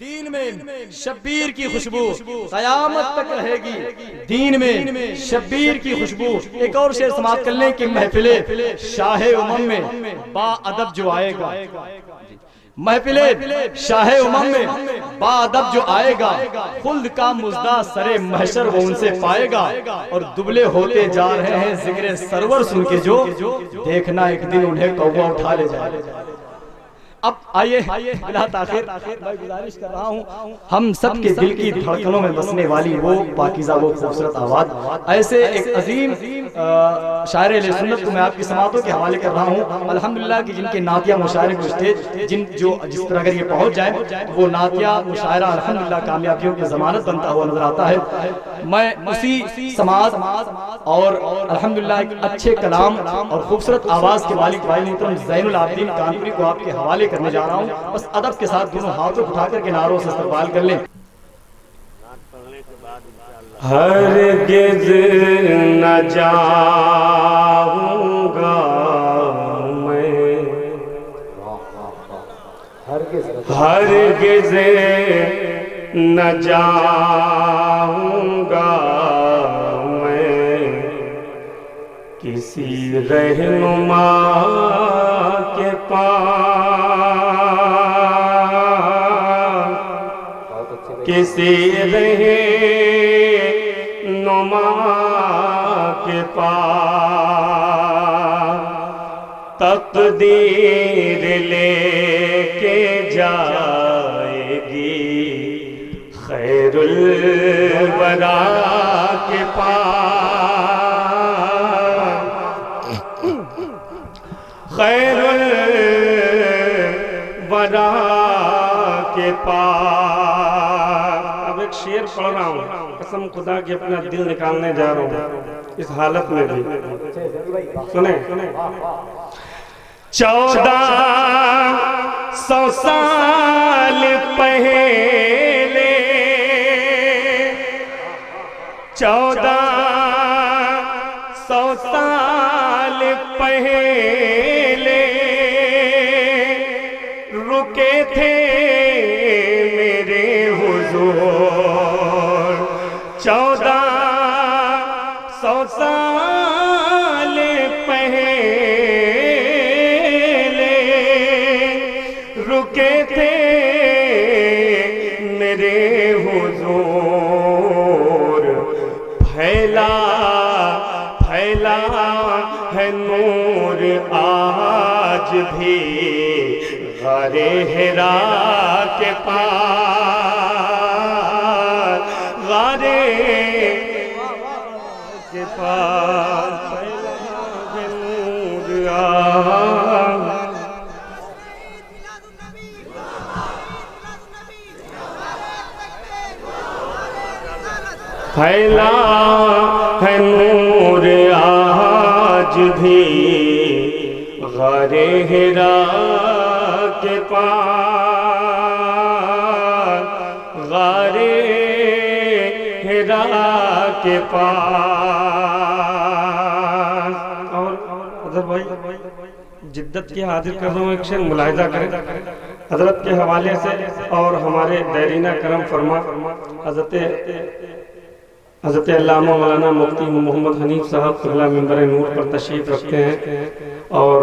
دین میں شبیر کی خوشبو قیامت تک رہے گی، دین میں شبیر کی خوشبو۔ ایک اور شعر سماعت کر لیں کہ محفل شاہ امم میں با ادب جو آئے گا، محفل شاہ امم میں با ادب جو آئے گا، خلد کا مزدہ سرے محشر وہ ان سے پائے گا، اور دبلے ہوتے جا رہے ہیں ذکر سرور سن کے جو، دیکھنا ایک دن انہیں کوہ اٹھا لے جائے۔ اب آئیے بلا تاخیر میں گزارش کر رہا ہوں، ہم سب کے دل کی دھڑکنوں میں بسنے والی وہ پاکیزہ وہ خوبصورت آواز، ایسے ایک عظیم شاعر اہل سنت کو میں آپ کی سماعتوں کے حوالے کر رہا ہوں الحمدللہ کہ جن کے نعتیہ مشاعرے کو اسٹیج جس پر اگر یہ پہنچ جائے وہ نعتیہ مشاعرہ الحمدللہ کامیابیوں کی ضمانت بنتا ہوا نظر آتا ہے۔ میں اسی سماعت اور الحمدللہ ایک اچھے کلام اور خوبصورت آواز کے مالک بھائی محترم زین العابدین کانپوری کو آپ کے حوالے کرنے جا رہا ہوں، بس ادب کے ساتھ دونوں ہاتھوں اٹھا کر کناروں سے استقبال کر لیں۔ ہرگز نہ جاؤں گا میں، ہرگز نہ جاؤں گا میں کسی رہنما کے پاس، کسی رہنما کے پاس تقدیر لے کے جائے گی خیر الورا کے پاس، خیر الورا کے پاس۔ اب ایک شعر پڑھ رہا ہوں، قسم خدا کہ اپنا دل نکالنے جا رہا ہوں اس حالت میں بھی، سنیں۔ 1400 سال پہلے، 1400 سال پہلے رکے تھے میرے حضور، 1400 سال پہلے رکے تھے میرے حضور، پھیلا پھیلا ہے نور آج بھی غار حرا کے پاس، غار کے پاس پھیلا ہے نور آج۔ پھیلا ہے نور آج بھی غار حرا کے پاس، غار حرا کے پاس۔ اور حضرت بھائی جدت کی حاضر کر رہا ہوں، ایک شعر ملاحظہ کریں حضرت کے حوالے سے، اور ہمارے دیرینہ کرم فرما حضرت علامہ مولانا مفتی محمد حنیف صاحب قبلہ منبر نور پر تشریف رکھتے ہیں، اور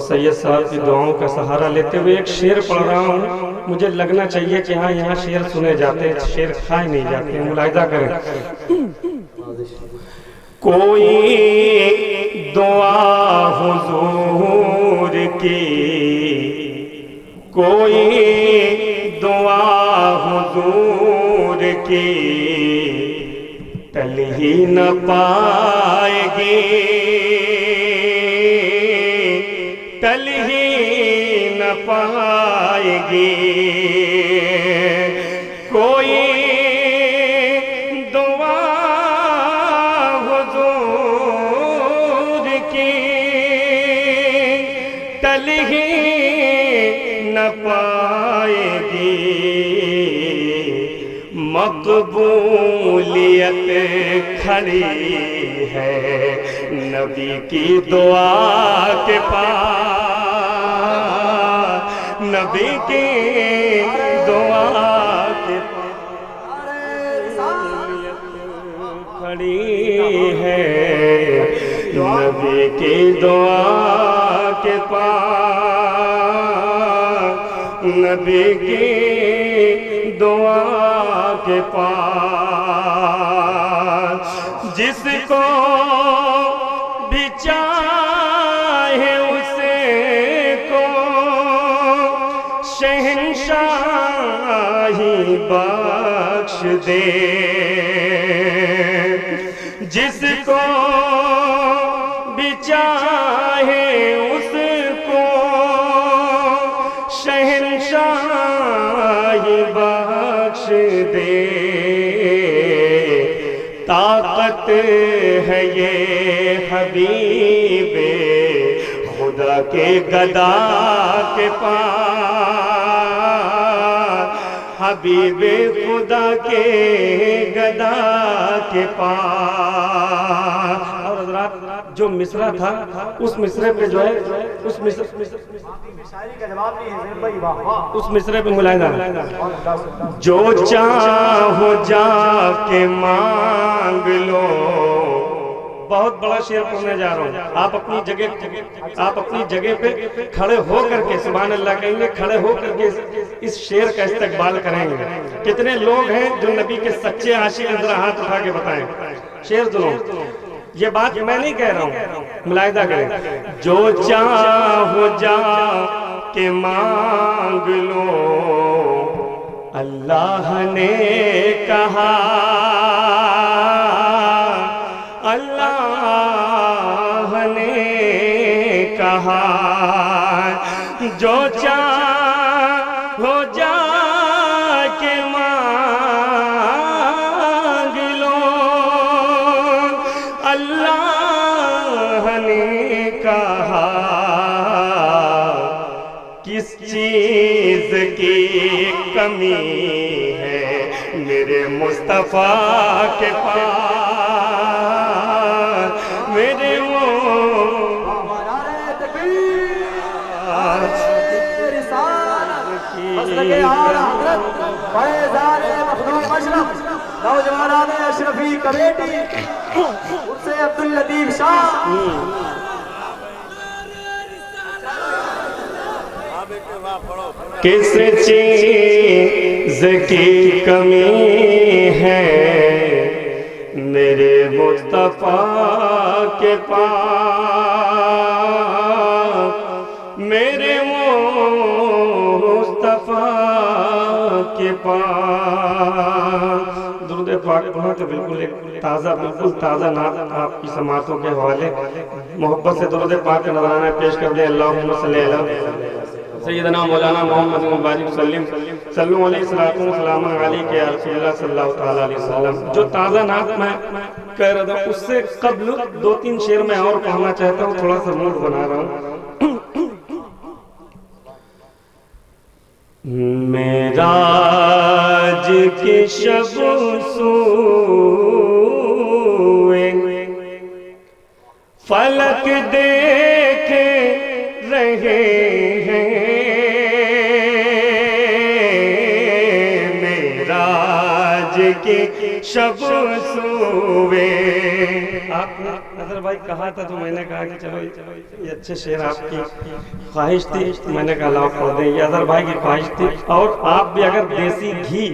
سید صاحب کی دعاؤں کا سہارا لیتے ہوئے ایک شعر پڑھ رہا ہوں۔ مجھے لگنا چاہیے کہ ہاں یہاں شعر سنے جاتے ہیں، شعر کھائے نہیں جاتے ہیں، ملاحظہ کریں۔ کوئی دعا حضور کی، کوئی دعا حضور کی ٹل ہی نہ پائے گی، ٹل ہی نہ پائے گی، کوئی دعا حضور کی ٹل ہی نہ پائے گی، مقبولیت کھڑی ہے نبی کی دعا کے پاس، نبی کی دعا کھڑی ہے نبی کی دعا کے پاس، نبی کی دعا کے پاس، جس کو بھی چاہے اسے کو شہنشاہی بخش دے، جس کو بھی چاہے اس کو شہنشاہی بخش دے، طاقت ہے یہ حبیب خدا کے گدا کے پاس، حبیب خدا کے گدا کے پاس۔ اور حضرات جو مصرع تھا اس مصرع پہ جو ہے اس مصرع پہ ملاحظہ جو چاہو جا کے مانگ لو، بہت بڑا شعر پڑھنے جا رہا ہوں، آپ اپنی جگہ پہ کھڑے ہو کر کے سبحان اللہ کہیں گے، کھڑے ہو کر کے اس شعر کا استقبال کریں گے۔ کتنے لوگ ہیں جو نبی کے سچے عاشق ہیں، ذرا ہاتھ اٹھا کے بتائیں۔ شعر سنو، یہ بات میں نہیں کہہ رہا ہوں، ملاحظہ کریں۔ جو چاہو جا کے مانگ لو، اللہ نے کہا، اللہ نے کہا، جو چاہو جا کے مانگ لو، اللہ نے کہا، کس چیز کی کمی ہے میرے مصطفیٰ کے پاس، میرے نوجوانان اشرفی کمیٹی سے عبداللطیف شاہ، کس چیز کی کمی ہے میرے مصطفیٰ کے پاس، میرے مصطفیٰ کے پاس۔ درود پاک پڑھا تو بالکل ایک بالکل تازہ نعت آپ کی سماعتوں کے حوالے محبت سے درود پاک کا نذرانہ پیش کر دیں۔ اللہم صلی اللہ سیدنا مولانا محمد مبارک وسلم، صلو علیہ السلام علیکہ یا رسول اللہ صلی اللہ علیہ وسلم۔ جو تازہ نعت میں کہہ رہا تھا اس سے قبل دو تین شعر میں اور پڑھنا چاہتا ہوں، تھوڑا سا موڈ بنا رہا ہوں۔ معراج کی شب سوئے فلک دیکھے رہے ہیں، معراج کی شب سوئے۔ آپ نے نظر بھائی کہا تھا تو میں نے کہا کہ چلو یہ اچھے شعر آپ کی خواہش تھی، میں نے کہا لاؤ پڑھ دیں، یہ اظہر بھائی کی خواہش تھی۔ اور آپ بھی اگر دیسی گھی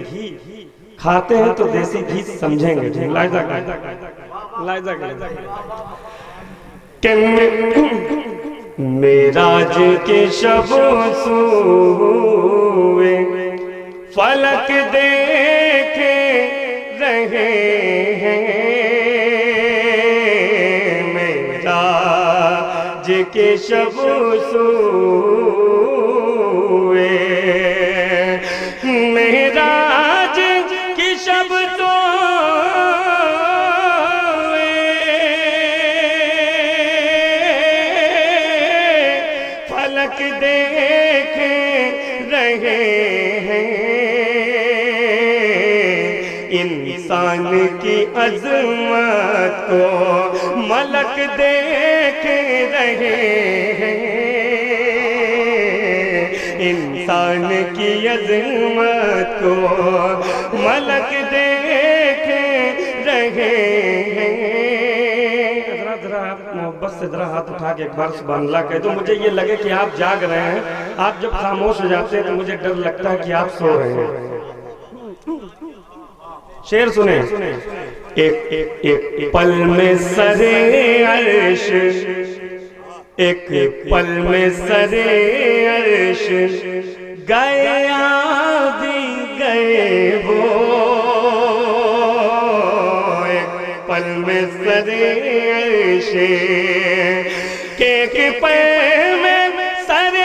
کھاتے ہیں تو دیسی گھی سمجھیں گے، لائزہ کریں کہ معراج کی شب سوئے فلک دیکھے رہے ہیں، معراج کی شب سوئے، معراج کی شب فلک دیکھے رہے ہیں، انسان کی عظمت کو ملک دیکھ رہے ہیں، انسان کی عظمت کو ملک دیکھ رہے ہیں. ذرا آپ محبت سے ذرا ہاتھ اٹھا کے ایک بار سبحان اللہ کہہ دو. مجھے یہ لگے کہ آپ جاگ رہے ہیں. آپ جب خاموش ہو جاتے ہیں تو مجھے ڈر لگتا ہے کہ آپ سو رہے ہیں. شعر سنیں. ایک پل میں سر عرش، ایک پل میں سر عرش گیا بھی گئے وہ. ایک پل میں سر عرش کہ ایک پل میں سر عرش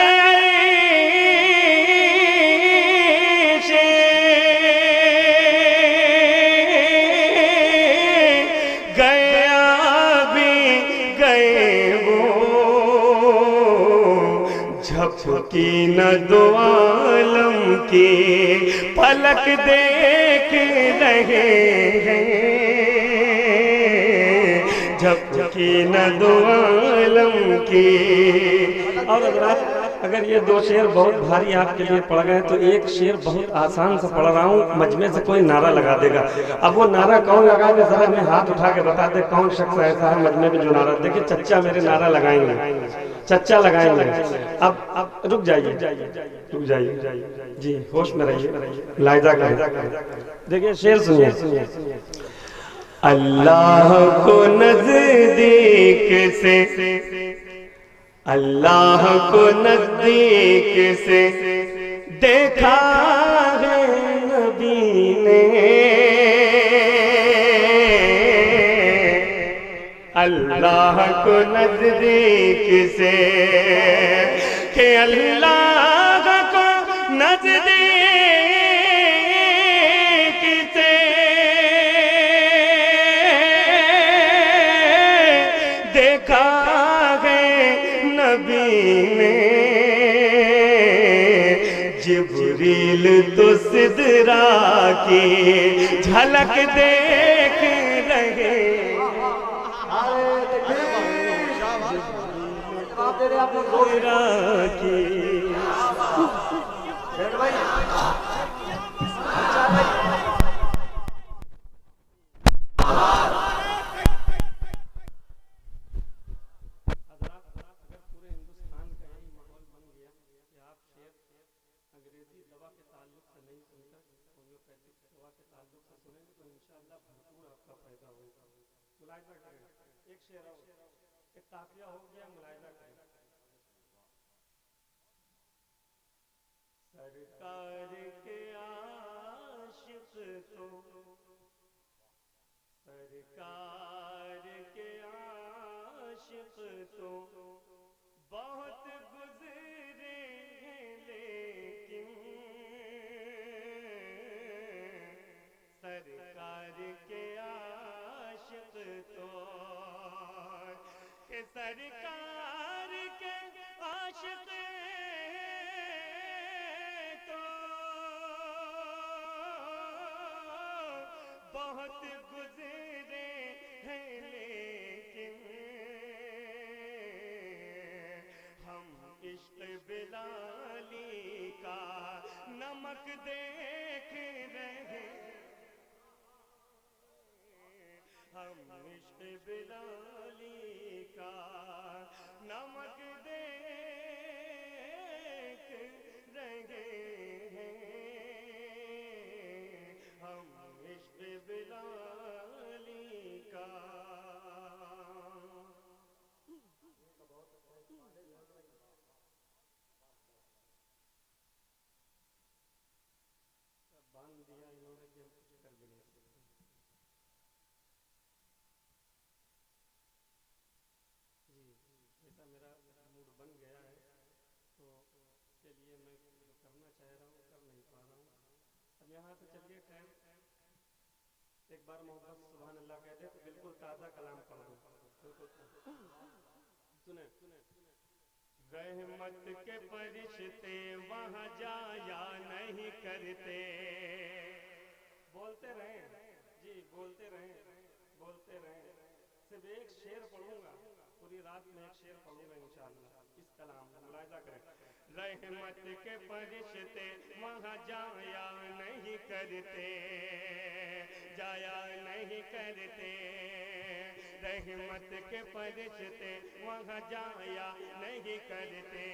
گیا بھی گئے وہ. جھپکی نہ دو عالم کی پلک دیکھ رہے ہیں. جھپکی نہ دو عالم کی. اور حضرات اگر یہ دو شعر بہت بھاری آپ کے لیے پڑھ گئے تو ایک شعر بہت آسان سے پڑھ رہا ہوں. مجمع سے کوئی نعرہ لگا دے گا. اب وہ نعرہ کون لگائے گا ذرا میں ہاتھ اٹھا کے بتا دے کون شخص ایسا ہے مجمع میں جو نعرہ. دیکھیں چچا میرے نعرہ لگائیں گے. چچا لگائیں گے. اب رک جائیے رک جائیے جی ہوش میں رہیے ملاحظہ کریں. دیکھیں شعر سنیے. اللہ کو نزدیک سے، اللہ کو نزدیک سے دیکھا ہے نبی نے. اللہ کو نزدیک سے کہ اللہ کو نزدیک سے دیکھا ہے نبی نے. جبریل تو سدرا کی جھلک دیکھ رہے. سرکار کے عاشق تو، سرکار کے عاشق تو بہت گزرے ہیں لیکن سرکار کے عاشق تو کہ سرکار کے عاشق بہت گزرے ہیں لیکن ہم عشق بلالی کا نمک دیکھ رہے. ہم عشق بلالی کا نمک دیکھ رہے ہیں. ہم عشق بلالی کا. باندھ دیا انہوں نے کہ ہم کچھ کر بھی نہیں سکتے. جی ایسا میرا موڈ بن گیا ہے تو کے لیے میں کرنا چاہ رہا ہوں کر نہیں پا رہا ہوں. اب یہاں سے چلیے خیر ایک بار محبت سبحان اللہ کہتے تو بالکل تازہ کلام پڑھ دوں. سنیں رحمت کے فرشتے وہاں جایا نہیں کرتے. بولتے رہیں جی بولتے رہیں بولتے رہیں. صرف ایک شعر پڑھوں گا پوری رات میں ایک شعر پڑھوں گا انشاءاللہ اس کلام کا ملاحظہ کریں. رحمت کے فرشتے وہاں جایا نہیں کرتے، جایا نہیں کرتے، رحمت کے فرشتے وہاں جایا نہیں کرتے،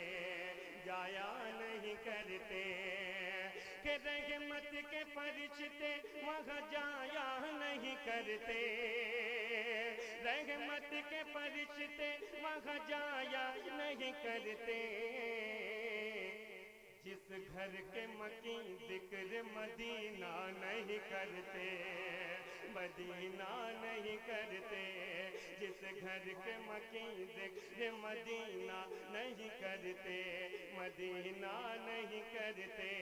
جایا نہیں کرتے، کہ رحمت کے فرشتے وہاں جایا نہیں کرتے، رحمت کے فرشتے وہاں جایا نہیں کرتے، جس گھر کے مکین ذکر مدینہ نہیں کرتے، مدینہ نہیں کرتے، جس گھر کے مکین ذکر مدینہ نہیں کرتے، مدینہ نہیں کرتے۔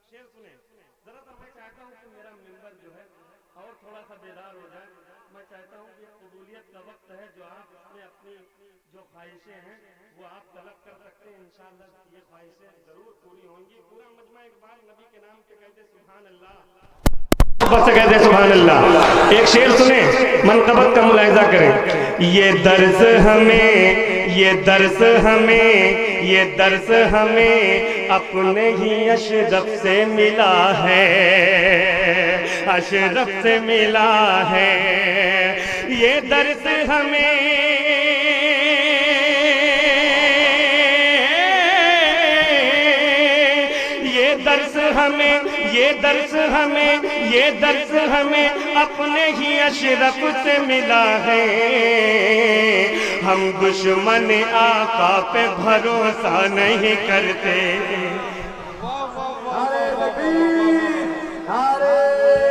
شعر سنیں ذرا سا، میں چاہتا ہوں کہ میرا ممبر جو ہے اور تھوڑا سا بیدار ہو جائے۔ میں چاہتا ہوں کہ قبولیت کا وقت ہے، جو آپ اس میں اپنی جو خواہشیں ہیں وہ آپ طلب کر سکتے ہیں، انشاءاللہ یہ خواہشیں ضرور پوری ہوں گی۔ پورا مجمع ایک بار نبی کے نام پہ کہتے سبحان اللہ، بس کہتے سبحان اللہ۔ ایک شعر سنیں، منقبت کا ملاحظہ کریں۔ یہ درس ہمیں، یہ درس ہمیں، یہ درس ہمیں اپنے ہی اشرف سے ملا ہے، اشرف سے ملا ہے، یہ درس ہمیں، یہ درس ہمیں، یہ درس ہمیں، یہ درس ہمیں اپنے ہی اشرف سے ملا ہے، ہم دشمن آقا پہ بھروسہ نہیں کرتے۔ نعرہ تکبیر، نعرہ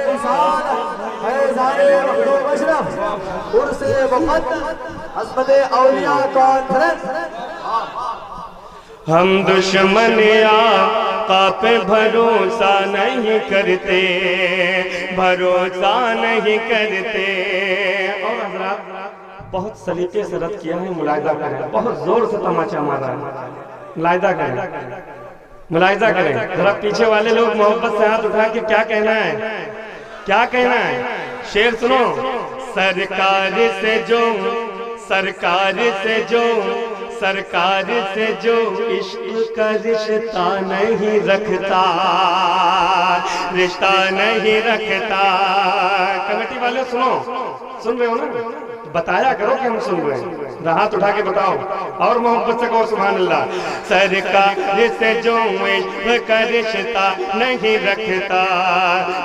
رسالت، فیضان مخدوم اشرف، عرس مقدس، عصمت اولیاء کانفرنس۔ ہم دشمن آقا پہ بھروسہ نہیں کرتے، بھروسہ نہیں کرتے۔ اور حضرات بہت سلیقے سے رد کیا ہے، ملاحظہ کریں، بہت زور سے تماچا مارا ہے، ملاحظہ کریں، ملاحظہ کریں۔ ذرا پیچھے والے لوگ محبت سے ہاتھ اٹھا کے کیا کہنا ہے، کیا کہنا ہے؟ شعر سنو۔ سرکار سے جو، سرکار سے جو، سرکار سے جو عشق کا رشتہ نہیں رکھتا، رشتہ نہیں رکھتا۔ کمیٹی والے سنو، سن رہے ہو نا؟ بتایا کرو کہ ہم سن رہے ہیں، ہاتھ اٹھا کے بتاؤ اور محبت سے کہو سبحان اللہ۔ سرکار سے جو عشق کا رشتہ نہیں رکھتا،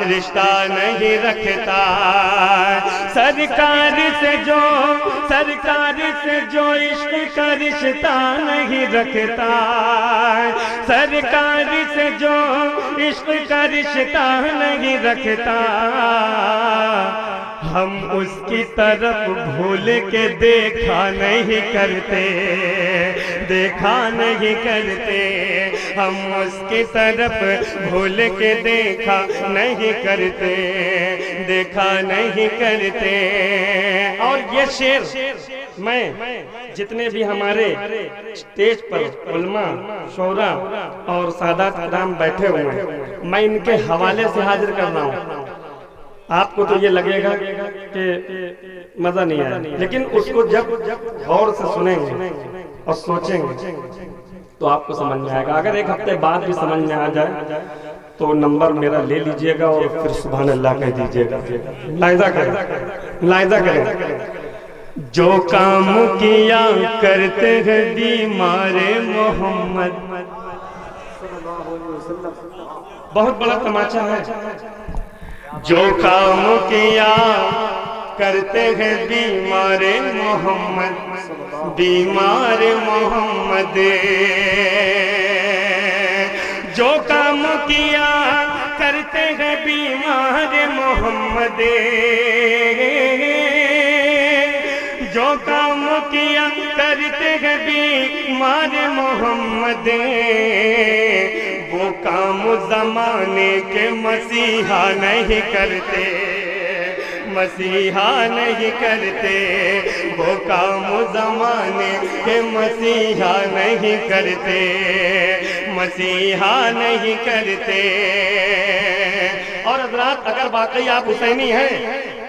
رشتہ نہیں رکھتا، سرکار سے جو، سرکار سے جو عشق کا رشتہ نہیں رکھتا، سرکار سے جو عشق کا رشتہ نہیں رکھتا، ہم اس کی طرف بھول کے دیکھا نہیں کرتے، دیکھا نہیں کرتے، ہم اس کی طرف بھول کے دیکھا نہیں کرتے، دیکھا نہیں کرتے۔ اور یہ شعر میں جتنے بھی ہمارے اسٹیج پر علماء، شعراء اور سادات کرام بیٹھے ہوئے ہیں، میں ان کے حوالے سے حاضر کر رہا ہوں۔ آپ کو تو یہ لگے گا کہ مزہ نہیں آیا، لیکن اس کو جب غور سے سنیں گے اور سوچیں گے تو آپ کو سمجھ میں آئے گا۔ اگر ایک ہفتے بعد بھی سمجھ میں آ جائے تو نمبر میرا لے لیجئے گا اور پھر سبحان اللہ کہہ دیجئے گا۔ ملاحظہ کریں، ملاحظہ کریں۔ جو کام کیا کرتے ہیں بیمار محمد، بہت بڑا تماچا ہے۔ جو کام کیا کرتے ہیں بیمار محمد، بیمار محمد، جو کام کیا کرتے ہیں بیمار محمد، جو کام کیا کرتے ہیں بیمار محمد، وہ کام زمانے کے مسیحا نہیں کرتے، مسیحا نہیں کرتے، وہ کام زمانے کے مسیحا نہیں کرتے، مسیحا نہیں کرتے۔ اور حضرات اگر واقعی آپ حسینی ہیں